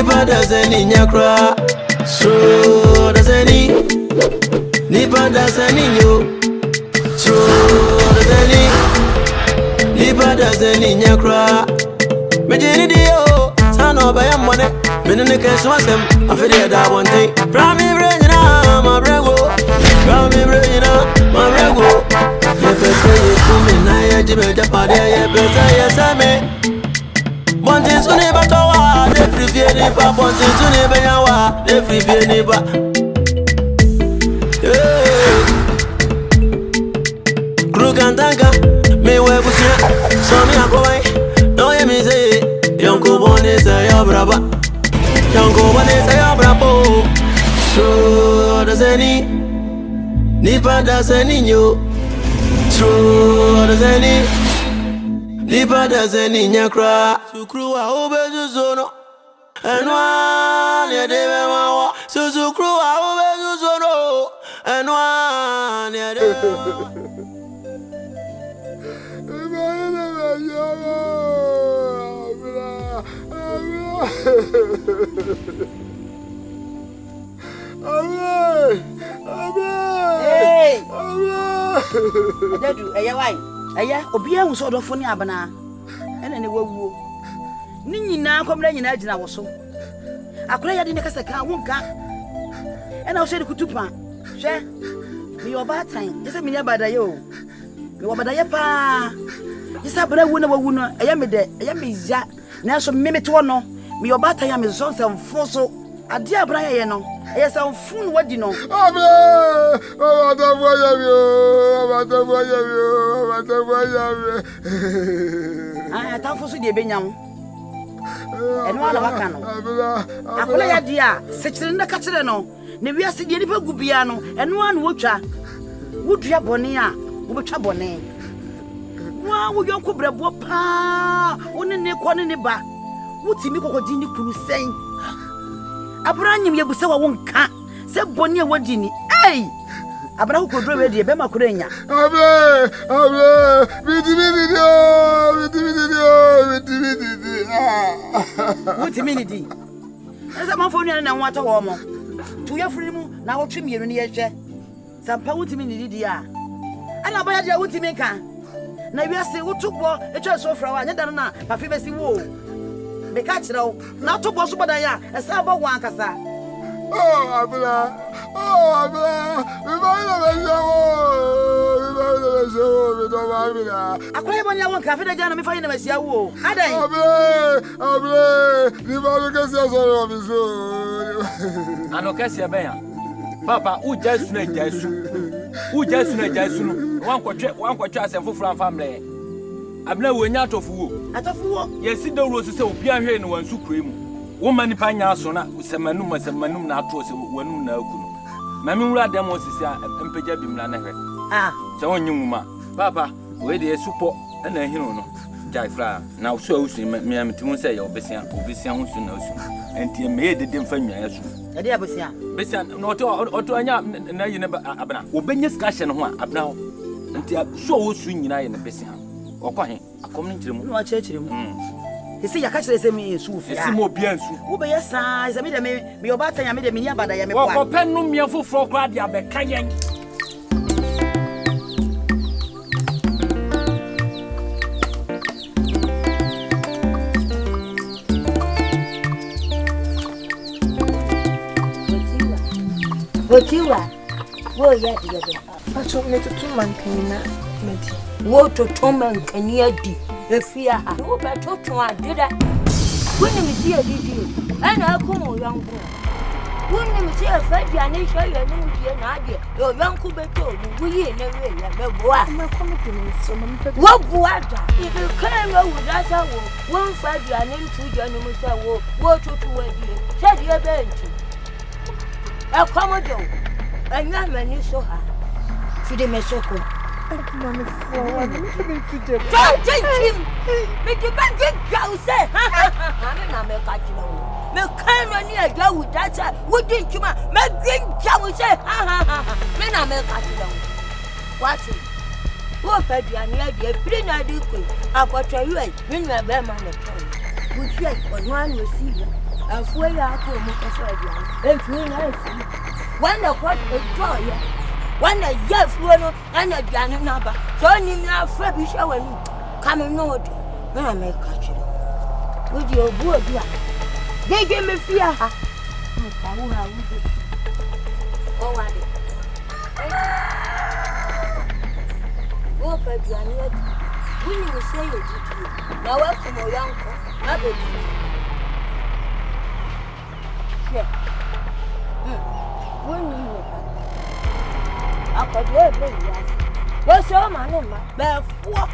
Nipa dasani nyakra. So dasani. Nipa dasani yo. So dasani. Nipa dasani nyakra. Mejini dio. Sano baya mwane. Menene kesu asem. Afide da one thing. Prami brejina ma brego. Prami brejina ma brego. Yepese yekumi na yejibe japade yepese yesame. Bonti suni batowa, ne free vie ni ba. Bonti suni benyawa, ne free vie ni ba. Krugantanga, me webusia, so mi akowai. No ye mi say, yonko bone say yo braba. Yonko bone say yo brabo. So Odasanii, nipa dasani nyo. So Odasanii. Nipa dasani nyakra. Sukruwa ubezuzono. Enwa ne debe mawa. Sukruwa ubezuzono. Enwa ne debe mawa. Hey! Dadu, why? Aya, obia wo so do fo ni abana. Ena ne wawu. Ni nyina komra nyina gina wo so. Akora yade ne kasa ka wonka. Ena wo se de kutupa. Hwe. Mi oba tan. Yesa mi nya badaye o. Mi obadaye pa. Yesa bra wu na wawu no. Aya me de, aya me ya. Na so me mete wo no. Mi oba tan ya me so mfo so. Ade abra ye no. Yes, I'm full wadi no. Ah, tanfo so de benyam. Eno ala waka no. Akola ya dia, sekire nda ka kire no. Ne wiase de nipa gubia no. Eno anu wotwa. Wodua bone a, wo betwa bone. Wa wo yonko brebo pa. Woni ne ko ne ba. Wotimi kokodi ni kuru sen. Abranyim yebusa wa wonka se boni e wadini ei abra ko kodro we de be makurenya wutimi di esa manfo nu na nwata wo mo tu ya firi mu na wo twemienu ne ye hwe sampa wutimi di a ana baya dia wutimi ka na wiase wutubo etwa so fra wa nya dan na pafi besi wo Beka chirawo na to bo so bodan ya esa ba wan kasa abla we ba ina be jawo we do ba abla akoye bo nya won ka fe da jana me fa ina masia wo adan abla ni ba lo kesi asoro mi so ano kesi e ben ya papa u jesu na jesu no wan kwotwe asemfoforo amfamle abna wonya atofuwo yesi dawro so se obi ahwe ne wansu kuremu wo mani panya aso na semanum na ato se wanum na akunu na me wura dem osisi empagya bimra na hwe se wonyumuma papa we de supo na hinu no jaifra na so awusu me amtimu se ye obesia ho su na asu enti me de dem fa nwan asu e de abesia no oto anya na yine abna obenya ska hye ne ho abna enti so wosu nyina ye ne besia okwahe akom ne nkyeremu no akyeremu ese yakachire se me su ofia ese mo bia nsu wo be yesa ese me de me obata ya me de me ni abada ya me kwa wo pennu mia foforo kra de abeka yen Otiwa wo ya de be acho me tutu mankanina medi wo to mankania di efia ha wo be to adeda woni mi si adidi ana akomo yanko woni mi si afadi ane hwe ye no die na ade yo yanko beto wo yi na we ya meboa ma kono kini so ma mpe wo buada ibe kan wo wudasa wo fadi ane ntu je no mu sa wo to wadi se die be ntu akomodo anya mani so ha fide mesoko mama fo wa me be tude Jim me de ba get gause ame na me ka kira wo me kan no ni agwa wu data wo di ntuma me gin jamu se me na me ka kira wo what wo fa duane ade firi na ade ko akotwa yu ai me nwa be ma na twa wo twa onwa no si Afwe ya ko mo ka so dia. Efiri na efiri. When the court enjoy ya. When the yefuo no and the diane na ba. So ni na afra bi hwe wani. Come no do. Na me ka kire. Wo di obu obi a. Gege me fia ha. Mo ka wo ha wo. O wa de. Wo pa diane ya. We will say it. Now welcome your uncle. I will do. Yeah. When you know I could do it. What's your man? Therefore,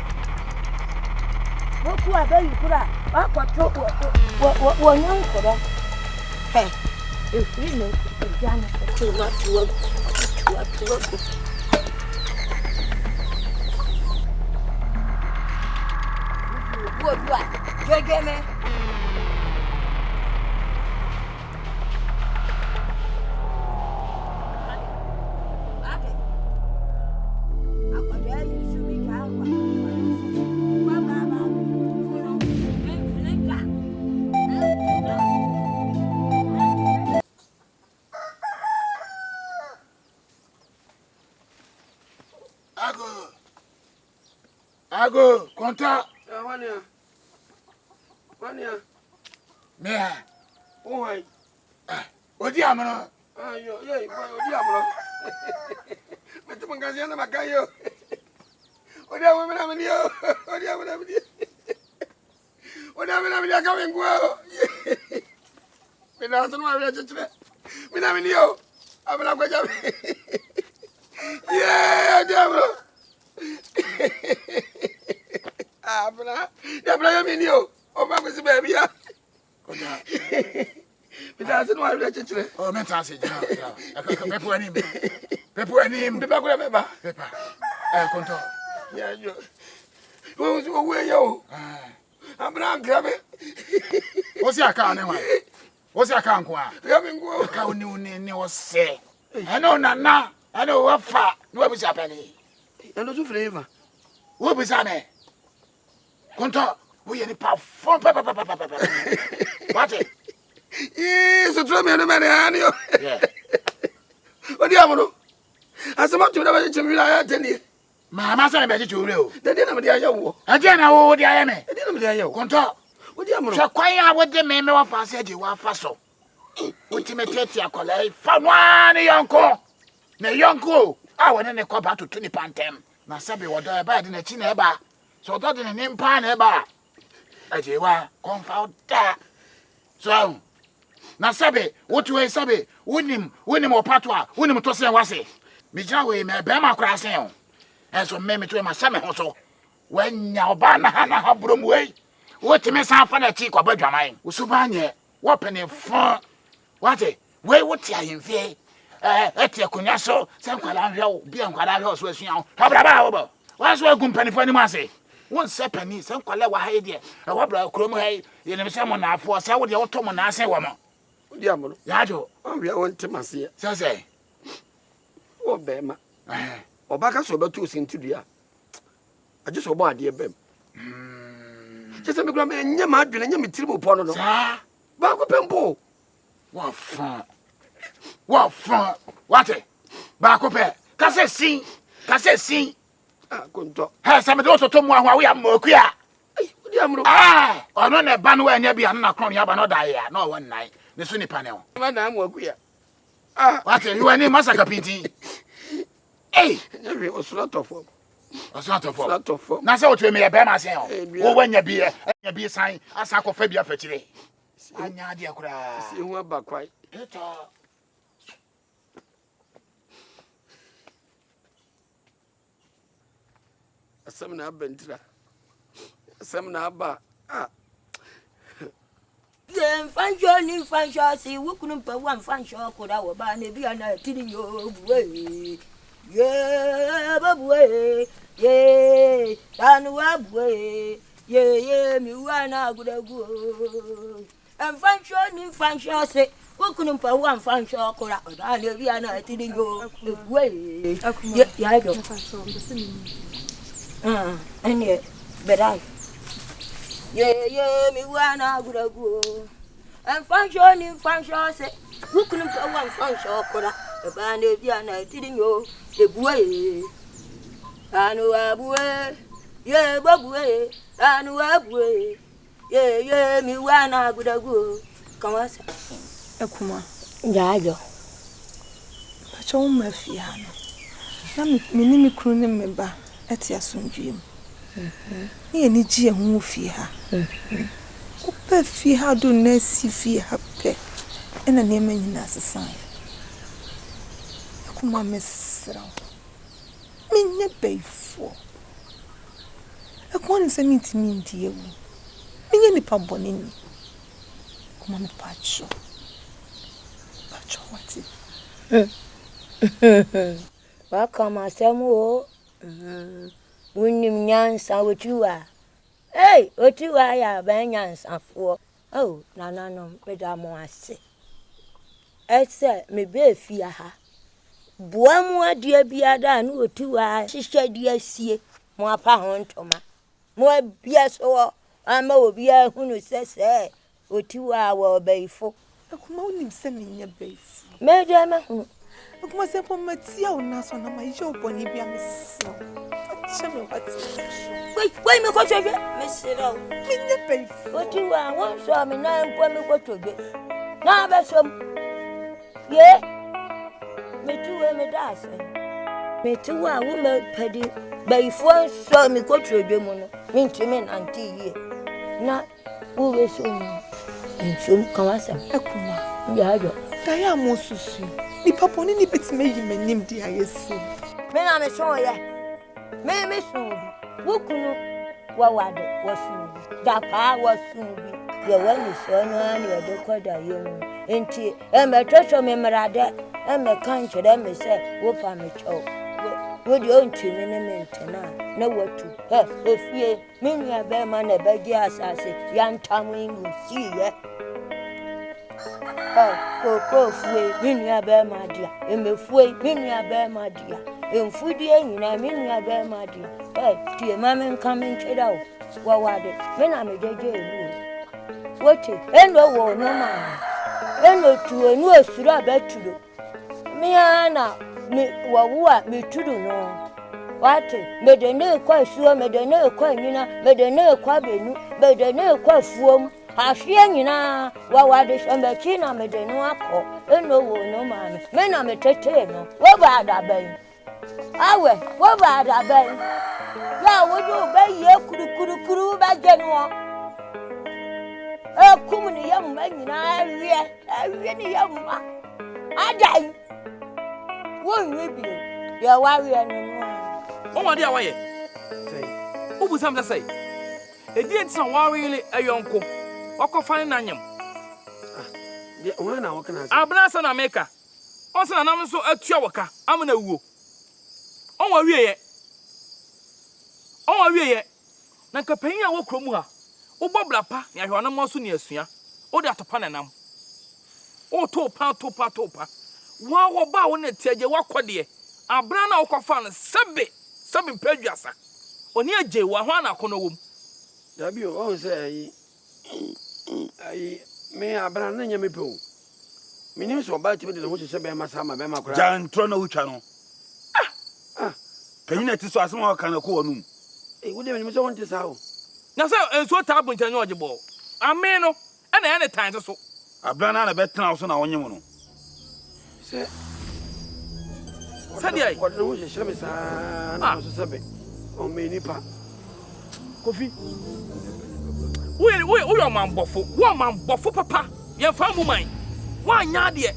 what do I bet you put up? I could talk what young could have. Hey, if we know the Janet to work. What? You get me? Ago, contact. One year. Mea. Oh, I. Odi amano. Yeah, Odi amano. But the Mangasiana Macayo. Odi amano. Odi amano. Odi amano coming well. Without my register. Minaminio. I'm not going to. Yeah, Diablo. Abra minio. O ma ko si baby ya. Without my register. Oh, mental say, Pepo anim. Pepo anim. Pepa ko meba. Pepa. Conto. Yeah, yo. Wo so we yo. Abra grabe. O si aka ne wa. O si aka nko a. Grabe nko. Aka oni o se. Eno nana. Eno wa fa. No bi sa pani. Eno so flavor. Wo bi sa me. Conto. We any perform. What? So try me no man anio. Yeah. Odi amono. Asema tu na ba chimi na ya teni. Mama say me ji ure o. De na me dia ya wo. Aje na wo di aye me. De na me dia ya wo. Conto. Odi amono. Hwe kwan a wo de me wa fa se di wa fa so. Ultimate akola fa no ani yonko. Ne yonko. A wo ne ko ba to ni pantem. Na sabe wo da ba de na chi na eba. So do de ne mpa na eba. Aje wa confound da. So na sabe wotu we sabe wonim opatwa wonim to se wase mi gina we me be ma kra sen o enso me me to ma sha me ho so wanya oba na ha brom we wotime san fa na chi kwa badwaman usuba nye wo pene fo wate we woti ayemfie eti akunya so se nkwala hwe o bi nkwala hwe o so asua o habra ba wo bo wanso agum panifo ni mase won se pani se nkwala wa ha de wo bra krom ha ye ne se mo na afo se wo de wo to mo na ase wo mo Odi amono. yajo Awia won temase. se Wo be ma. Obaka so betu osintidua. Aje so bo ade bem. Chese me kura me nya ma adwene nya me tirimu po no no. sa Ba ko pempo. wa fa wate ba ko pe ka se sin Ah, konto. ha se me do to mu ahwa we am okua Odi amono. ono na ba no wa nya bia na kron ya ba no da ya na o won nai ne so ni panel Ma na amu akuya. wate you ani masaka pinti Nya we osura tofo. osatofo Tofo. na se o tue me be ma sen o wo wanya bi san asa ko fa bia fa kire anya de akura Si hu aba kwai. eto Asam na abentira. Asam na aba. Fansho si wukunu pa wan fansho ko da wo ba ne bia na tiri yo buwe. Ye babuwe. Ye tanu abuwe. Ye mi wana gudagu. Fansho si wukunu pa wan fansho ko da ne bia na tiri yo buwe. Ya do. Ene bedai. Ye mi wana gudagu. and function in function say who couldn't go one function or a band of Yana didn't know the boy. Anu abue, ye babue, anu abue, ye mi wana gudagu. Come on, Ekuma. Yayo. Pacho mafiano. Na mi kunu ne meba eti asundwem. Ni eni ji ehun fi ha. Ope fi ha do na si fi ha pe. Ena ne ma nyina sesan. Ekuma mesra. Minye beifo. Ekuma ni se minti minti ewu. Minye ni pamboni ni. Kuma me pacho. Pacho wati. Welcome asemu. Unim nyansa otiwa. Hey, otiwa ya ben nyansa fo. Oh, no, medamo ase. Ese me be fia ha. Boamu adie biada na otiwa hihye die sie. Mo apa ho ntoma. Mo bia so ama obi ahunu sese otiwa wa beifo. Ekuma unim se minye beifo. Medama hu. Ekuma se po matia una so na ma je oboni bia mesro. Cheme wati. Wait me ko choje. Mesro. Minye beifo. Otiwa won so me na mpo me ko choje. Na be som. Ye. Metuwe me dase. Metuwa wo me pedi beifo so me ko choje mu no. Mintimi nanti ye. Na wo be so mu. Nchum kawasa. Ekuma. Yayo. Daya mo susu. Ni papa ni betime yi manim di ayesi. Me na me so ye. Me so bi. Wo kunu wa wade wo so bi. Da pa wo so bi. Ye wa ni so na ni e de koda ye mu. Enti e me twetwo me mrade. E me kan kire me se wo pa me cho. Wo di onti me ne me ntena na watu. Ofie me nua be ma na be gi asase Yantah mu si ye. Koko fue minua be madia emefue minua be madia emfudie nyina minua be madia tie mama nka me ntweda wo wade me na me jeje enu wote endo wo no ma eno tu enu asuru abetudo me ana me wo a metudo no wate me de ne kwa suo me de ne kwa nyina me de ne kwa benu me de ne kwa fuom Afia nyina wa wade shamba na medenu akọ eno wo no ma me na me tete no wo ba da ban awe wo ba da ban ya wo do ba ye kuru ba genu kum ni yam ma nyina awie ni yam ma adai wo nwe bi ya wa wie no o wade a waye sei o bu sam da sei e die ntina wa really ayonko Wako fine nanyam. De wana wakana. Abnasa na meka. Onse na so atua waka amna wuo. Onwa wieye. Na kapanyin a wokro mu ha. Wobobla pa na hwana mo so ne asua. Wo de atopa na nam. O topa. Wa wo ba wo na tiaje wakode. Abra na wokofa no sebe mpaduasa. Oni aje wa hwana akono wom. Dabi o say ai me abra na nyame pe o minim so ba tibe de ho hye be masama be makora jantro na utwa no kanyina ti so asema ka na ko wonum wo de minim so wonte sa o na se enso ta buncha nyo ogebo ame no na ya ne tan so abra na betena so na wonyem no se sadi ai ko de ho hye be sa na so sebe o me nipa Kofi we man bofo papa ye fa mu man wa nya de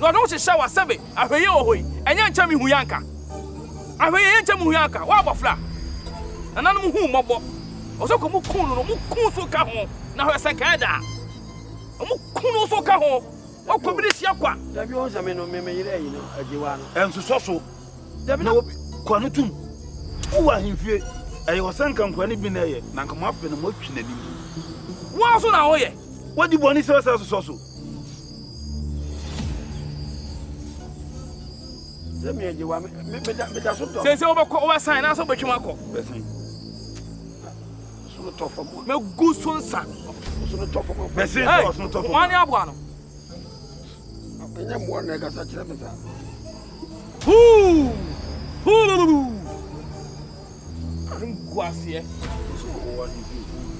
no do hye wa sebe ahweye ohoi enya ncha mi hu yanka ahweye ncha mi hu yanka wa bofla nananum hu mobo osoko mu kun no mu kun so ka ho na ho senka da mu kun so ka ho wa kobiri sia kwa dabi on sa me no me yire yi no ajiwa no enso soso dabi na kwa no tum uwa himfie ayi wasanka nkwa ni bi na ye na nka mafe no mo twi nanim wa so na ho ye wadi boni se soso me ajiwa me da so to se obekọ o sign na so betwim akọ so tough mo. Me gu so nsa. So no tough mo. Me say so no tough. Wani aboa no. Enya mo na ga sa kire me sa. Hu! Ngwase.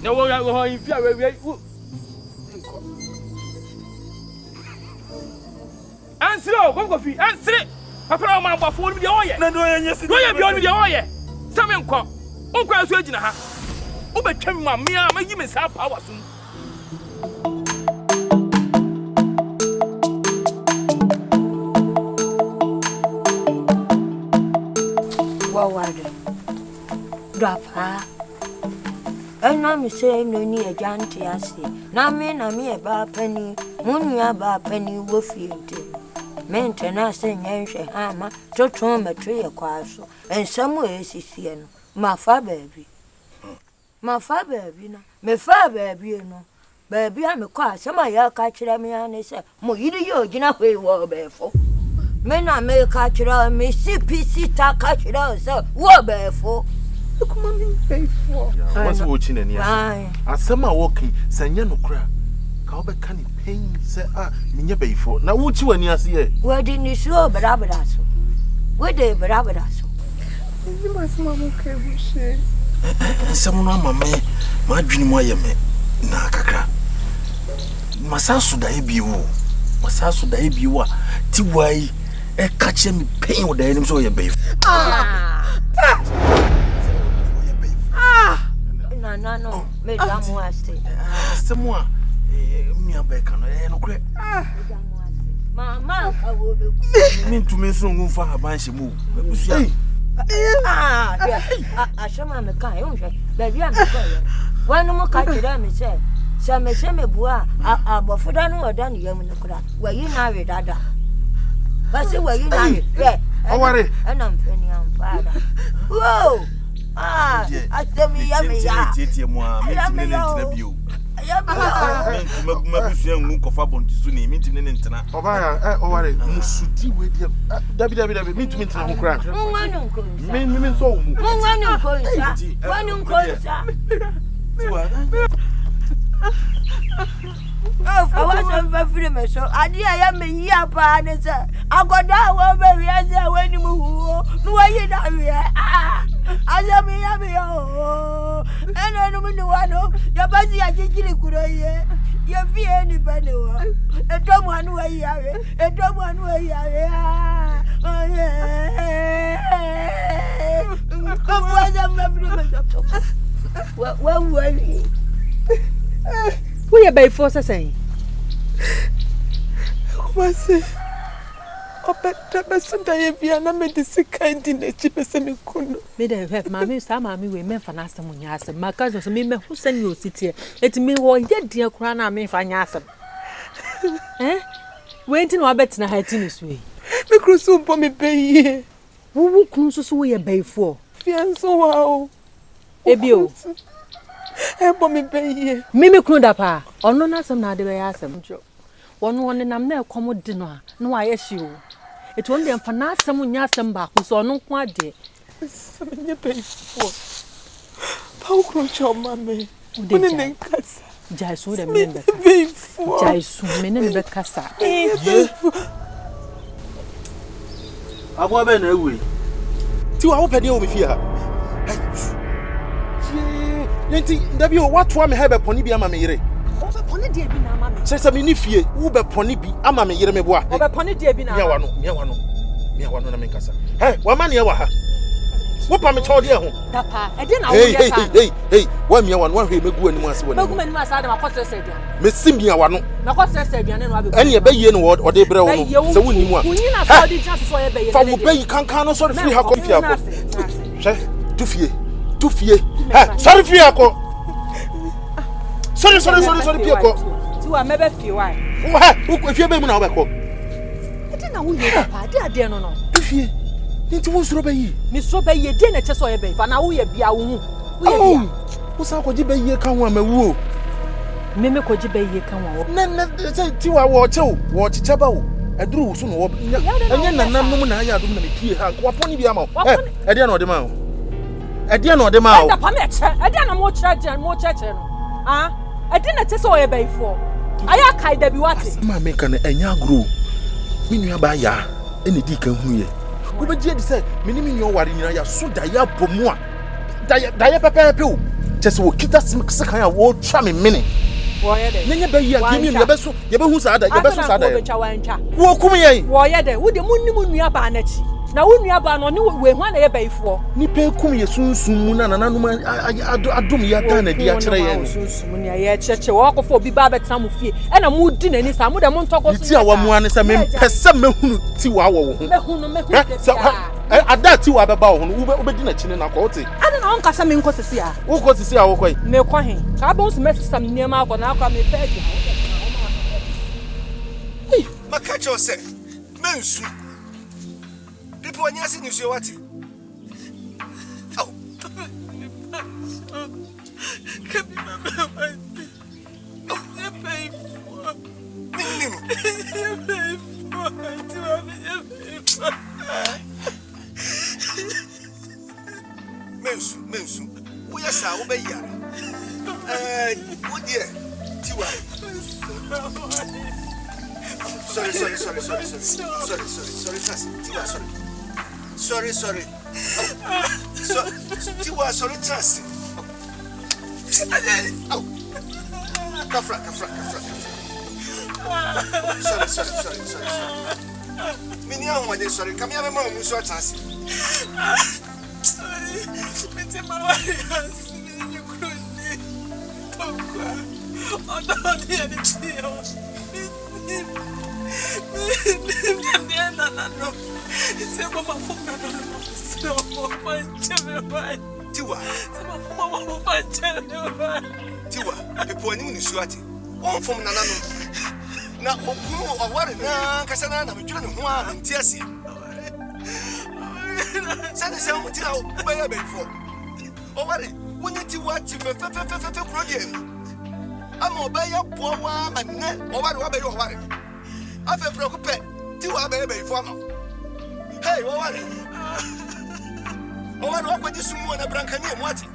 Na wo infi a we. Ansiro, kom kofi. Ansire. Papa ma gba fo ni de oye. Na do yenye si. Do ye bi oni de oye. Same nko. Onko aso agina ha. Wo betwa mi ma me a ma yi me sa power so. Wawade. Dapa. Ena mi se no ni Yantah ase. Na me e ba pani, munua ba pani wo fiente. Mente na se nyenhwe ha ma toton metwe ye kwaso. Ensam esisi no. Mafa baby. Mafa baby na. Me fa baby no. Baby a me kwa asema ya ka kire me ane se mo yiri ye ogina hwe wo befo. Me na me ka kire me CPC ta ka kire se wo befo. Kuma me befo. What's watching any asema walking sanya no kra. Ka obeka ni pain se minye befo. Na wuchi wani ase ye. We di ni so brabra so. We de brabra so. Ni masema mo ka buhye. Nsɛm no ama me ma adwene mu ayɛ me na kakra masaso dae biwo a ti wai e ka kyerɛ me pain wo dae nim so yɛ bɛyif no me damu ase asɛm a me abɛka no no korɛ mama ka wo be me ntumi so ngumfa haban hye mu abusua ashama me kan yo hwe baby a me ko yo wanu mo ka kire me se me bua abofoda no oda ne yam ne kura wayi na we dada ba se wayi na we oware ana mfani amfada wo atemi ya me ya tietie mu a me ntimi ne ntina bio mabusua ngu kofa bontisu ni me ntimi ne ntina obaya oware musudi we dia dabi me ntimi ntina ho kura me so mu wanu nkonsa I wasn't very much so. I did I am a year partner. I got that one very as I went to move. No, I did not. I am a and I don't know what your body I did good. You be any penny. A dumb one way, a dumb one way. Oh, yeah. Come on, what were you? Who you by force saying? Was it? But I am a sick kind in a chip as a coon. May I have mammy, some mammy, we men for Nasa Munyas, my cousins, me who send you sit here. Let me walk yet, dear crown, I may find Yasam. Eh? Waiting or better than I had in this way. The cruise soon for me pay. Who cruises we a bay for? Fianso, wow. Ebio. Help me pay. Mimi Krundapa, or no, not some other way. One and I'm there, come with dinner. No, I assure. It won't be a finance someone yasam back who saw no quite day. Some in your pay for. How could your mammy? Didn't cassa. Jaisu, the men, Jaisu, men in the cassa. I go ben away. 2 hours per day over here. Nti dabi o watwa me hebe poni bi ama me yire. O be poni de bi na ama me. Sese me ni fie, wo be poni bi ama me yire me boa. O be poni de bi na. Me wano na me nkasa. Hey, wa ma ne wa ha. Wo pa me cho de ho. Dapa, e de na wo ye ka. Hey, wa me wano, wa hwe megu animu ase wani. Megu animu ase adam akoso ese aduane. Me sim ya wano. Na akoso ese aduane no abe. Ene e be ye no o de bre wo no. Se woni mu a. Kunyi na so di chance so ye be ye. Fa wo be yi kankan no so free ha ko fie akọ. Hwe, tu fie. Ha, sorry fie akọ. Sorry, Pieko. To a mebe fie why? If you be na obeko. I didn't know you papa, dear no. Fie. Nti wo suro be yi. Mi so be ye de na che so ye be. Fa na wo ye bia wo hu. Wo ye bia. Wo sa ko ji be yi kan ho amawu o. Me ko ji be yi kan wo. Na ti wa wo che wo chiche ba wo. Eduru wo so no wo. Enye nanam no na ya adum na me pie ha. Ko poni bia ma. E de na o de ma o. Edia no de ma o. Da pa me che. Edia na mo che no. Ah? Edia na che so ye bayfo. Aya kai da bi wate. Ma me kan enya agro. Me nua ba ya. Ene di kan hu ye. Wo be die di say me ni me nua ware nyina ya so da ya bomu a. Da ya pepe o. Chese wo kita sekan a wo twa me mene. Wo ye de. Nenye ba yi a kimi ye be hu sa da, ye be so sa da. Wo kum ye. Wo ye de. Wo de munni mu nua ba na chi. Na wo nua ba no ne we hu na ye bayfo. Ni pe kum ye sunsun mu na nananum adum ya da na di a kire ye. Sunsun mu ne ye cheche wo akofo obi ba betam fie. E na mu di nani sa mu de mu ntoko so. Ti a wa mu ane sa me pese mehunu ti wa wo ho. Mehunu. Ada ti wa beba wo ho wo be di na chine na ko wote. Ada na onka sa me nko sisi a. Wo ko sisi a wo koi. Me kwa he. Ka bo so mesam niam akọ na akọ me pege. Makacho se. Mensu. People when you see you say what? Oh. Can be my Mensu. We are sa obey ya. What dear? Tiwa. Sorry. Tiwa, sorry, Chassi. Oh. Kafra. Sorry. Minya mo de sorry. Come here, mama, so Chassi. Mete mawari asini nyukruni. Tokwa. Odo ni anitiyo. No. It's a mama from so Tiwa, people ni ni suati. On from nanano. Na okunu aware na kasana na metwe ne ho a ntiase. Sade se mo tira obaya before. Oware, woni tiwa ti fe problem. Ama obaya bo wa manne, oware wa be oware. Afe preocupe, tiwa be before no. Hey, oware. Oware wa kwaji sumu na branka ni emwati.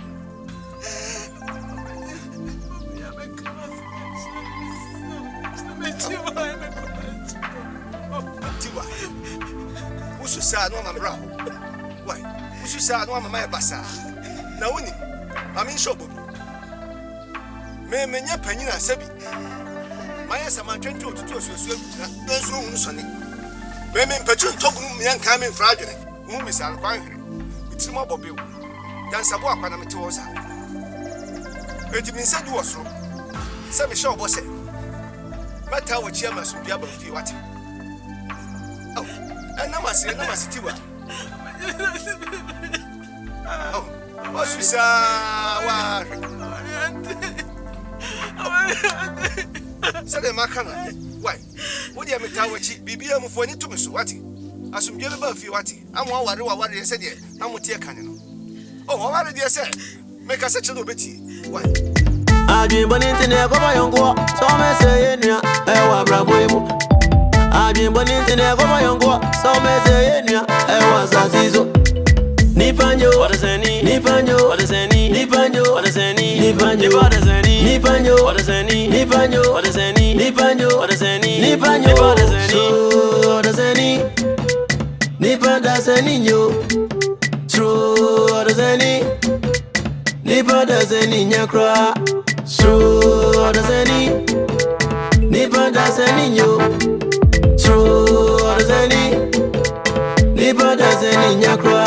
Tiwa. Usu sa no mama bra. Why? Usu sa no mama basa. Na woni, amin shobo. Me menya panyin asabi. Maya sama twento otutu osusu na nso hu so ne. Me mpachu ntogunu me yanka me mfra adwene. Hu misal kwan hwere. Bitiri mo bobew. Dan sabo akwana mete wo sa. Enti min se du osoro. Se me shobo se. Mata wo chia masu bia ba fi wate. Oh, namasi tiwa. Oh, wasusa wa. Sade makana. Why? Wo dia meta wachi bibia mfo ni tumi so wate. Asumdie be ba fi wate. Amwa ware se de amotie kane no. Oh, ware de se. Make us a beti. Why? Adwin boninti ne ko bayongo so me se yenua e wa braboimu. Adwin boninti ne ko bayongo so me se yenua e wa sasizo. Nipanjo Odasanii Nipanjo Odasanii Nipanjo Odasanii Nipanjo Odasanii Nipanjo Odasanii Nipanjo Odasanii Nipanjo Odasanii Nipanjo Odasanii Nipanjo yo True Odasanii Nipanjo nyakra True Odasanii Nipanjo yo True Odasanii Nipanjo nyakra